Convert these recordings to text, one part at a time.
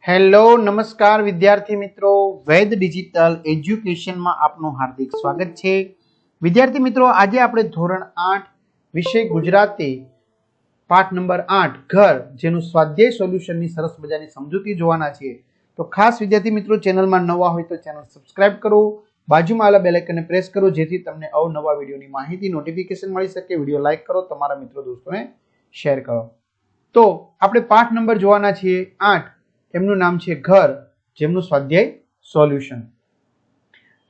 Hello નમસ્કાર વિદ્યાર્થી મિત્રો, વેદ ડિજિટલ એજ્યુકેશનમાં આપનું હાર્દિક સ્વાગત છે. વિદ્યાર્થી મિત્રો, આજે આપણે ધોરણ 8 વિષય ગુજરાતી પાઠ નંબર 8 ઘર જેનું સ્વાધ્યાય સોલ્યુશનની સરસ મજાની સમજૂતી જોવાના છીએ. તો ખાસ વિદ્યાર્થી મિત્રો, ચેનલમાં નવા હોય તો ચેનલ સબસ્ક્રાઇબ કરો, બાજુમાં આવેલા બેલ આઇકનને પ્રેસ કરો જેથી તમને અવનવા વિડીયોની માહિતી નોટિફિકેશન મળી શકે. વિડીયો લાઈક કરો, તમારા મિત્રો દોસ્તોને શેર કરો. તો આપણે પાઠ નંબર જોવાના છીએ 8. એમનું નામ છે ઘર જેમનું સ્વાધ્યાય સોલ્યુશન.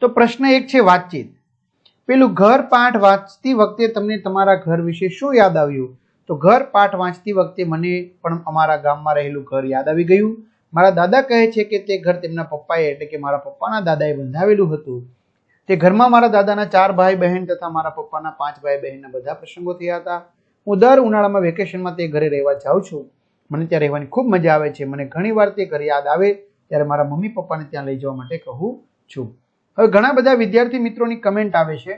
તો પ્રશ્ન 1 છે વાતચીત. પેલું ઘર પાઠ વાંચતી વખતે તમને તમારા ઘર વિશે શું યાદ આવ્યું? તો ઘર પાઠ વાંચતી વખતે મને પણ અમારા ગામમાં રહેલું ઘર યાદ આવી ગયું. મારા દાદા કહે છે કે તે ઘર તેમના પપ્પાએ એટલે કે મારા પપ્પાના દાદાએ બંધાવેલું હતું. તે ઘરમાં મારા દાદાના 4 ભાઈ બહેન તથા મારા પપ્પાના 5 ભાઈ બહેનના બધા પ્રસંગો થયા હતા. હું દર ઉનાળામાં વેકેશનમાં તે ઘરે રહેવા જાઉં છું. મને ત્યાં રહેવાની ખૂબ મજા આવે છે. મને ઘણીવાર તે ઘર યાદ આવે ત્યારે મારા મમ્મી પપ્પાને ત્યાં લઈ જવા માટે કહું છું. હવે ઘણા બધા વિદ્યાર્થી મિત્રોની કમેન્ટ આવે છે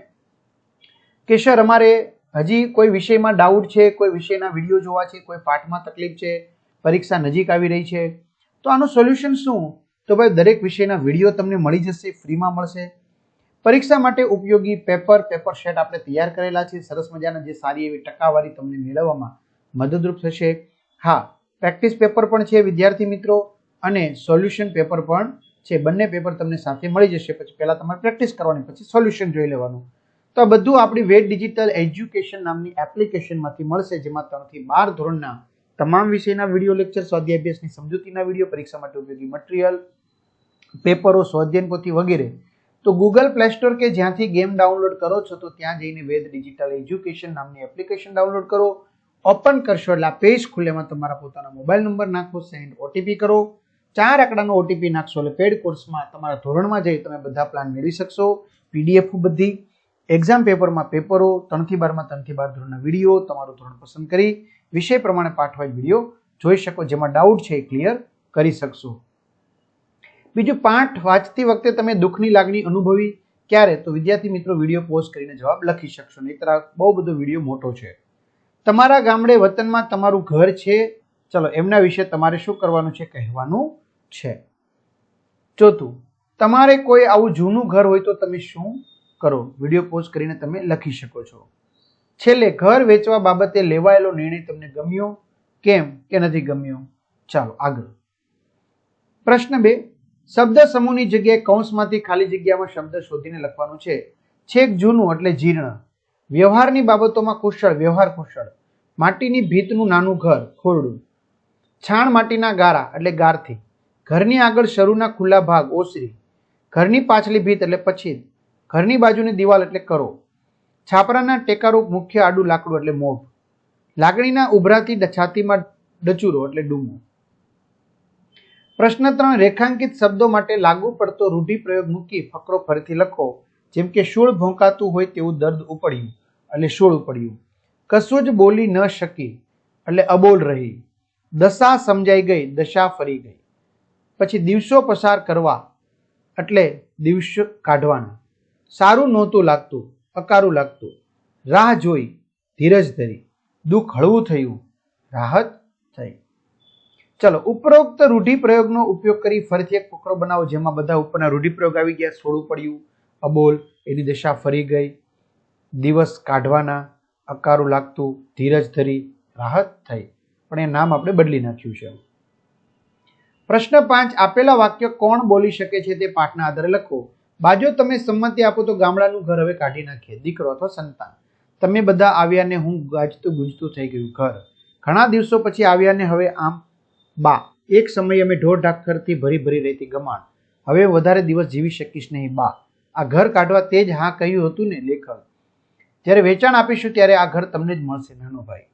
કે સર અમારે હજી કોઈ વિષયમાં ડાઉટ છે, કોઈ વિષયના વિડીયો જોવા છે, કોઈ પાઠમાં તકલીફ છે, પરીક્ષા નજીક આવી રહી છે, તો આનું સોલ્યુશન શું? તો ભાઈ દરેક વિષયના વિડીયો તમને મળી જશે, ફ્રીમાં મળશે. પરીક્ષા માટે ઉપયોગી પેપર સેટ આપણે તૈયાર કરેલા છે, સરસ મજાના, જે સારી એવી ટકાવારી તમને મેળવવામાં મદદરૂપ થશે. હા, પ્રેક્ટિસ પેપર પણ છે વિદ્યાર્થી મિત્રો, અને સોલ્યુશન પેપર પણ છે. બંને પેપર તમને સાથે મળી જશે. પછી પહેલા તમારે પ્રેક્ટિસ કરવાની, પછી સોલ્યુશન જોઈ લેવાનું. તો આ બધું આપણી વેદ ડિજિટલ એજ્યુકેશન નામની એપ્લિકેશનમાંથી મળશે, જેમાં 3 થી 12 ધોરણના તમામ વિષયના વિડીયો લેક્ચર, સ્વાધ્યાય અભ્યાસની સમજૂતીના વિડીયો, પરીક્ષા માટે ઉપયોગી મટીરિયલ, પેપરો, સ્વાધ્યાય પોથી વગેરે. તો ગૂગલ પ્લે સ્ટોર કે જ્યાંથી ગેમ ડાઉનલોડ કરો છો તો ત્યાં જઈને વેદ ડિજિટલ એજ્યુકેશન નામની એપ્લિકેશન ડાઉનલોડ કરો. ઓપન કરશો એટલે આ પેજ ખુલે, એમાં તમારા પોતાના મોબાઈલ નંબર નાખો, સેન્ડ ઓટીપી કરો. 4 આંકડાનો ઓટીપી નાખશો એટલે પેડ કોર્સમાં તમારા ધોરણમાં જઈ તમે બધા પ્લાન મેળવી શકશો. પીડીએફ બધી, એક્ઝામ પેપરમાં પેપરો, 3 થી 12માં 3 થી 12 ધોરણના વિડીયો, તમારું ધોરણ પસંદ કરી વિષય પ્રમાણે પાઠવાઇઝ વિડીયો જોઈ શકો. જેમાં ડાઉટ છે એ ક્લિયર કરી શકશો. બીજું, પાઠ વાંચતી વખતે તમે દુઃખની લાગણી અનુભવી ક્યારે? તો વિદ્યાર્થી મિત્રો વિડીયો પોઝ કરીને જવાબ લખી શકશો, નહીતર આ બહુ બધો વિડીયો મોટો છે. તમારા ગામડે વતનમાં તમારું ઘર છે, ચલો એમના વિશે તમારે શું કરવાનું છે? કહેવાનું છે. 4, તમારે કોઈ આવું જૂનું ઘર હોય તો તમે શું કરો? વિડીયો પોઝ કરીને તમે લખી શકો છો. છેલ્લે, ઘર વેચવા બાબતે લેવાયેલો નિર્ણય તમને ગમ્યો કેમ કે નથી ગમ્યો? ચાલો આગળ. પ્રશ્ન 2, શબ્દ સમૂહની જગ્યાએ કૌંસમાંથી ખાલી જગ્યામાં શબ્દ શોધીને લખવાનું છે. છેક જૂનું એટલે જીર્ણ, વ્યવહારની બાબતોમાં કુશળ, વ્યવહાર કુશળ, માટીની ભીતનું નાનું ઘર, ખોરડું, છાણ માટીના ગારા એટલે ગારથી, ઘરની આગળ શરૂના ખુલ્લા ભાગ, ઓસરી, ઘરની પાછલી ભીત એટલે પછીદ, ઘરની બાજુની દિવાલ એટલે કરો, છાપરાના ટેકારૂપ મુખ્ય આડું લાકડું એટલે મોઢ, લાગણીના ઉભરાતી છાતીમાં ડચુરો એટલે ડૂમો. પ્રશ્ન 3, રેખાંકિત શબ્દો માટે લાગુ પડતો રૂઢિપ્રયોગ મૂકી ફકરો ફરીથી લખો. જેમ કે શૂળ ભોંકાતું હોય તેવું દર્દ ઉપડ્યું એટલે શૂળ ઉપડ્યું, કશું જ બોલી ન શકી એટલે અબોલ રહી, દશા સમજાઈ ગઈ, દશા ફરી ગઈ. પછી દિવસો પસાર કરવા એટલે દિવસો કાઢવાના, સારું નહોતું લાગતું, અકારું લાગતું, રાહ જોઈ, ધીરજ ધરી, દુઃખ હળવું થયું, રાહત થઈ. ચલો, ઉપરોક્ત રૂઢિપ્રયોગનો ઉપયોગ કરી ફરીથી એક ફકરો બનાવો જેમાં બધા ઉપરના રૂઢિપ્રયોગ આવી ગયા. છોડવું પડ્યું, અબોલ, એની દશા ફરી ગઈ, દિવસ કાઢવાના, અકારું લાગતું, ધીરજ ધરી, રાહત થઈ. પણ એ નામ આપણે બદલી નાખ્યું છે. પ્રશ્ન 5, આપેલા વાક્ય કોણ બોલી શકે છે તે પાઠના આધારે લખો. બાજુ તમે સંમતિ આપો તો ગામડાનું ઘર હવે કાઢી નાખીએ, દીકરો અથવા સંતાન. તમે બધા આવ્યા ને હું ગાજતું ગુંજતું થઈ ગયું ઘર. ઘણા દિવસો પછી આવ્યા ને હવે આમ બા. એક સમયે અમે ઢોર ઢાખરથી ભરી ભરી રહેતી ગમાણ, હવે વધારે દિવસ જીવી શકીશ નહીં બા. આ ઘર કાઢવા તે જ હા કહ્યું હતું ને લેખક. જ્યારે વેચાણ આપીશું ત્યારે આ ઘર તમને જ મળશે નાનો ભાઈ.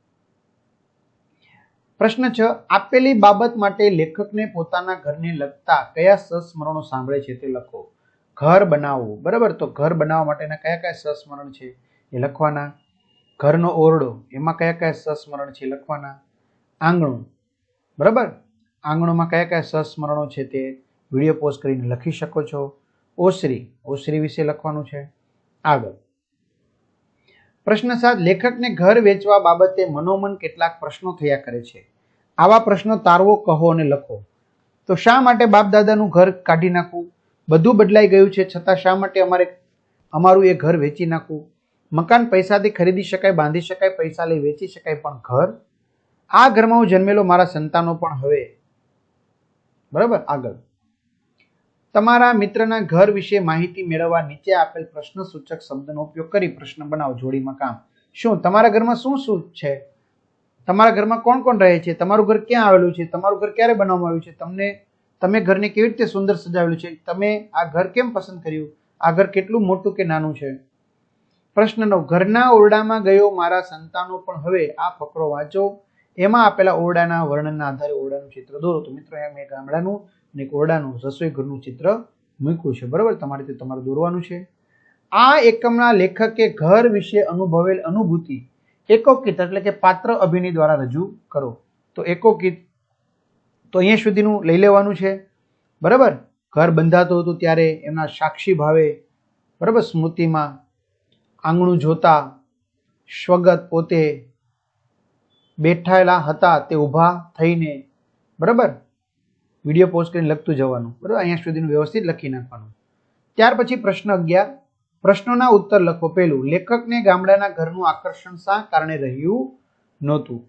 પ્રશ્ન 6, આપેલી બાબત માટે લેખકને પોતાના ઘરને લગતા કયા સંસ્મરણો સાંભળે છે તે લખો. ઘર બનાવવું, બરાબર, તો ઘર બનાવવા માટેના કયા કયા સંસ્મરણ છે એ લખવાના. ઘરનો ઓરડો, એમાં કયા કયા સંસ્મરણ છે લખવાના. આંગણું, બરાબર, આંગણોમાં કયા કયા સંસ્મરણો છે તે વિડીયો પોઝ કરીને લખી શકો છો. ઓસરી, ઓસરી વિશે લખવાનું છે. આગળ. પ્રશ્ન 7, લેખકને ઘર વેચવા બાબતે મનોમન કેટલાક પ્રશ્નો થયા કરે છે. આવા પ્રશ્નો તારવો, કહો અને લખો. તો શા માટે બાપ દાદાનું ઘર કાઢી નાખવું? બધું બદલાઈ ગયું છે છતાં શા માટે અમારું એ ઘર વેચી નાખવું? મકાન પૈસાથી ખરીદી શકાય, બાંધી શકાય, પૈસા લઈ વેચી શકાય, પણ ઘર, આ ઘરમાં હું જન્મેલો, મારા સંતાનો પણ હવે. બરાબર. આગળ, તમારા મિત્રના ઘર વિશે માહિતી મેળવવા નીચે આપેલ પ્રશ્ન સૂચક શબ્દનો ઉપયોગ કરી પ્રશ્ન બનાવો. જોડીમાં કામ. શું તમારા ઘરમાં શું શું છે? તમારા ઘરમાં કોણ કોણ રહે છે? તમારું ઘર ક્યાં આવેલું છે? તમારું ઘર ક્યારે બનાવવામાં આવ્યું છે? તમે ઘરને કેવી રીતે સુંદર સજાવેલું છે? તમે આ ઘર કેમ પસંદ કર્યું? આ ઘર કેટલું મોટું કે નાનું છે? પ્રશ્ન 9, ઘરના ઓરડામાં ગયો મારા સંતાનો પણ હવે. આ ફકરો વાંચો. એમાં આપેલા ઓરડાના વર્ણનના આધારે ઓરડાનું ચિત્ર દોરો. તો મિત્રો, એમ એક ગામડાનું અને એક ઓરડાનું રસોઈ ઘરનું ચિત્ર મૂક્યું છે. બરાબર. તમારે દોરવાનું છે. આ એકમના લેખકે ઘર વિશે અનુભવેલ અનુભૂતિ એકોકિત એટલે કે પાત્ર અભિનય દ્વારા રજૂ કરો. તો એકોકિત, તો અહીંયા સુધીનું લઈ લેવાનું છે. બરાબર. ઘર બંધાતું હતું ત્યારે એમના સાક્ષી ભાવે, બરાબર, સ્મૃતિમાં, આંગણું જોતા, સ્વગત પોતે બેઠેલા હતા તે ઊભા થઈને, બરાબર, વિડીયો પોઝ કરીને લખતું જવાનું. બરાબર. અહીંયા સુધીનું વ્યવસ્થિત લખી નાખવાનું. ત્યાર પછી પ્રશ્ન 11, પ્રશ્નોના ઉત્તર લખો. પહેલું, લેખકને ગામડાના ઘરનું આકર્ષણ શા કારણે રહ્યું નહોતું?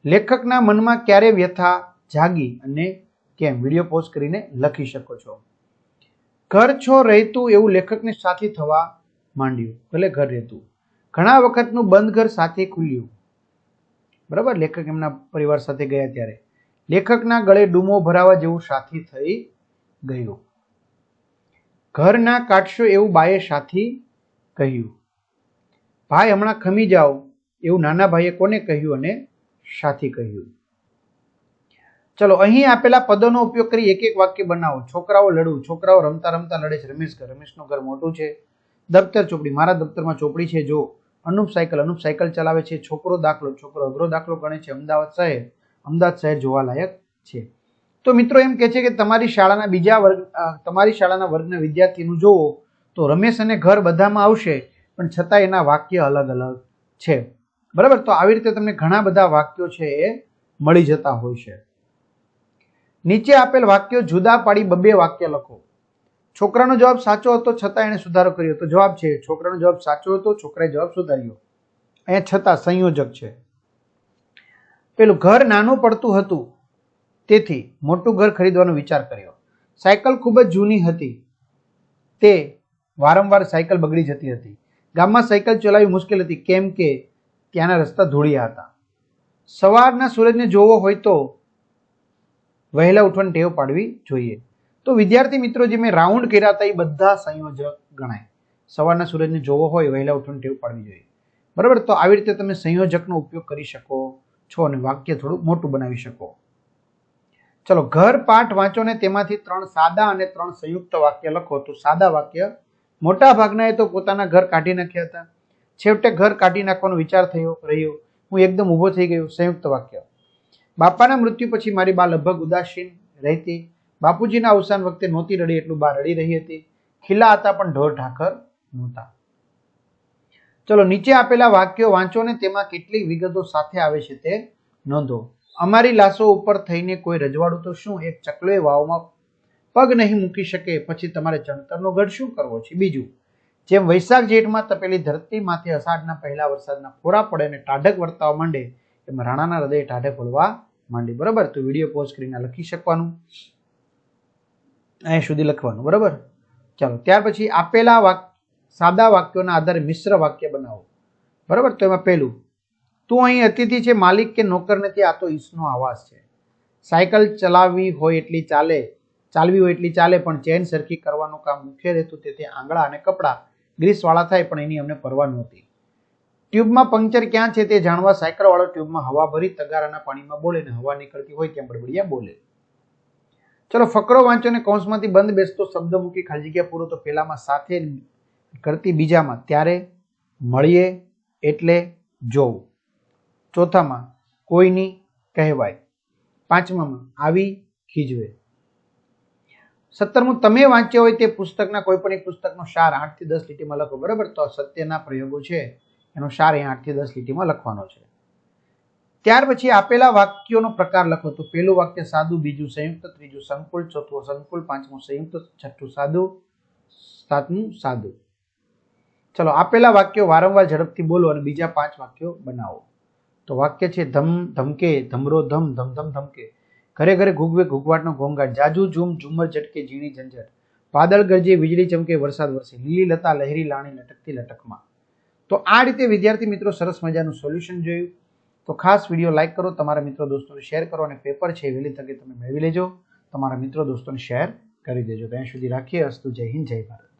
લેખકના મનમાં ક્યારે વ્યથા જાગી અને કેમ? વિડીયો પોઝ કરીને લખી શકો છો. ઘર છો રહેતું એવું લેખકને સાથી થવા માંડ્યું. ભલે ઘર રહેતું, ઘણા વખતનું બંધ ઘર સાથે ખુલ્યું. બરાબર. લેખક એમના પરિવાર સાથે ગયા ત્યારે લેખકના ગળે ડૂમો ભરાવા જેવું સાથી થઈ ગયું. ઘર ના કાઢશો એવું બાએ સાથી કહ્યું. ભાઈ હમણાં ખમી જાઓ એવું નાના ભાઈએ કોને કહ્યું અને સાથી કહ્યું. ચલો, અહીં આપેલા પદોનો ઉપયોગ કરી એક એક વાક્ય બનાવો. છોકરાઓ લડવું. છોકરાઓ રમતા રમતા લડે છે. રમેશ ઘર. રમેશનું ઘર મોટું છે. દફતર ચોપડી. મારા દફતરમાં ચોપડી છે. જો. અનુપ સાયકલ ચલાવે છે. છોકરો દાખલો. છોકરો અઘરો દાખલો ગણે છે. અમદાવાદ શહેર જોવાલાયક છે. તો મિત્રો એમ કે છે કે તમારી શાળાના વર્ગના વિદ્યાર્થીનું જોવો તો રમેશ અને ઘર બધામાં આવશે, પણ છતાં એના વાક્ય અલગ અલગ છે. બરાબર. તો આવી રીતે તમને ઘણા બધા વાક્યો છે એ મળી જતા હોય છે. નીચે આપેલ વાક્યો જુદા પાડી બબે વાક્ય લખો. છોકરાનો જવાબ સાચો હતો છતાં એને સુધારો કર્યો. તો જવાબ છે, છોકરાનો જવાબ સાચો હતો, છોકરાએ જવાબ સુધાર્યો. અહીંયા છતાં સંયોજક છે. પેલું, ઘર નાનું પડતું હતું તેથી મોટું ઘર ખરીદવાનો વિચાર કર્યો. સાયકલ ખૂબ જ જૂની હતી, તે વારંવાર સાયકલ બગડી જતી હતી. ગામમાં સાયકલ ચલાવવી મુશ્કેલ હતી કેમ કે ત્યાંના રસ્તા ધૂળિયા હતા. સવારના સૂરજને જોવો હોય તો વહેલા ઉઠવાની ટેવ પાડવી જોઈએ. તો વિદ્યાર્થી મિત્રો, જે મેં રાઉન્ડ કર્યા હતા એ બધા સંયોજક ગણાય. સવારના સૂરજને જોવો હોય, વહેલા ઉઠવાની ટેવ પાડવી જોઈએ. બરાબર. તો આવી રીતે તમે સંયોજકનો ઉપયોગ કરી શકો છો અને વાક્ય થોડું મોટું બનાવી શકો. ચલો, ઘર પાઠ વાંચો ને તેમાંથી 3 સાદા અને 3 સંયુક્ત વાક્ય લખો. તો સાદા વાક્ય, મોટા ભાગનાએ તો પોતાના ઘર કાઢી નાખ્યા હતા. છેવટે ઘર કાઢી નાખવાનો વિચાર રહ્યો. હું એકદમ ઊભો થઈ ગયો. સંયુક્ત વાક્ય, બાપાના મૃત્યુ પછી મારી બા લગભગ ઉદાસીન રહેતી. બાપુજીના અવસાન વખતે નહોતી રડી એટલું બા રડી રહી હતી. ખીલા હતા પણ ઢોર ઢાકર નહોતા. ચલો, નીચે આપેલા વાક્યો વાંચો ને તેમાં કેટલીક વિગતો સાથે આવે છે તે નોંધો. અમારી લાશો ઉપર થઈને કોઈ રજવાડું તો શું? એક ચકલોએ વાવમાં પગ નહીં મૂકી શકે પછી તમારે ચણતરનો ગઢ શું કરવો છે? બીજું, જેમ વૈશાખ જેઠમાં તપેલી ધરતીમાંથી અષાઢના પહેલા વરસાદના ફોરા પડે અને ટાઢક વર્તાવા માંડે એમ રાણાના હૃદય ટાઢક વળવા માંડી. બરાબર. તો વિડીયો પોઝ કરીને લખી શકવાનું, અહીં સુધી લખવાનું. બરાબર. ચાલો, ત્યાર પછી આપેલા સાદા વાક્યોના આધારે મિશ્ર વાક્ય બનાવો. બરાબર. તો એમાં પહેલું, તું અહીં અતિથિ છે, માલિક કે નોકર નથી, આ તો ઈસનો આવાસ છે. સાયકલ ચાલવી હોય એટલી ચાલે, પણ ચેન સરખી કરવાનું કામ મુખ્ય રહેતું. તેથી આંગળા અને કપડા ગ્રીસવાળા થાય પણ એની અમને પરવા નહોતી. ટ્યુબમાં પંક્ચર ક્યાં છે તે જાણવા સાયકલવાળો ટ્યુબમાં હવા ભરી તગારાના પાણીમાં બોલે ને હવા નીકળતી હોય ત્યાં બડબડિયા બોલે. ચલો, ફકરો વાંચો ને કૌંસમાંથી બંધ બેસતો શબ્દ મૂકી ખાલી જગ્યા પૂરો. તો પહેલામાં સાથે કરતી, બીજામાં ત્યારે, મળીએ એટલે જોવું, ચોથામાં કોઈની કહેવાય, પાંચમામાં આવી ખીજવે. 17મું, તમે વાંચ્યો હોય તે પુસ્તકના કોઈ પણ એક પુસ્તકનો સાર 8 થી 10 લીટીમાં લખો. બરાબર. તો સત્યના પ્રયોગો છે એનો સાર 8 થી 10 લીટીમાં લખવાનો છે. ત્યાર પછી આપેલા વાક્યોનો પ્રકાર લખો. તો પહેલું વાક્ય સાદું, બીજું સંયુક્ત, ત્રીજું સંકુલ, ચોથું સંકુલ, પાંચમું સંયુક્ત, છઠ્ઠું સાદું, સાતમું સાદું. ચલો આપેલા વાક્યો વારંવાર ઝડપથી બોલો અને બીજા 5 વાક્યો બનાવો. તો વાક્ય છે ધમ ધમકે, ધમરો ધમ, ધમધમ ધમકે, ઘરે ઘરે ઘૂગવે ઘૂઘવાટનો ઘોંઘાટ, જાજુ ઝૂમ ઝુમ્મર ઝટકે ઝીણી ઝંઝટ, વાદળ ગરજે વીજળી ચમકે વરસાદ વરસે, લીલી લતા લહેરી લાણી લટકતી લટકમાં. તો આ રીતે વિદ્યાર્થી મિત્રો સરસ મજાનું સોલ્યુશન જોયું. તો ખાસ વિડીયો લાઈક કરો, તમારા મિત્રો દોસ્તોને શેર કરો અને પેપર છે વહેલી તકે તમે મેળવી લેજો. તમારા મિત્રો દોસ્તોને શેર કરી દેજો. ત્યાં સુધી રાખીએ. અસ્તુ. જય હિન્દ, જય ભારત.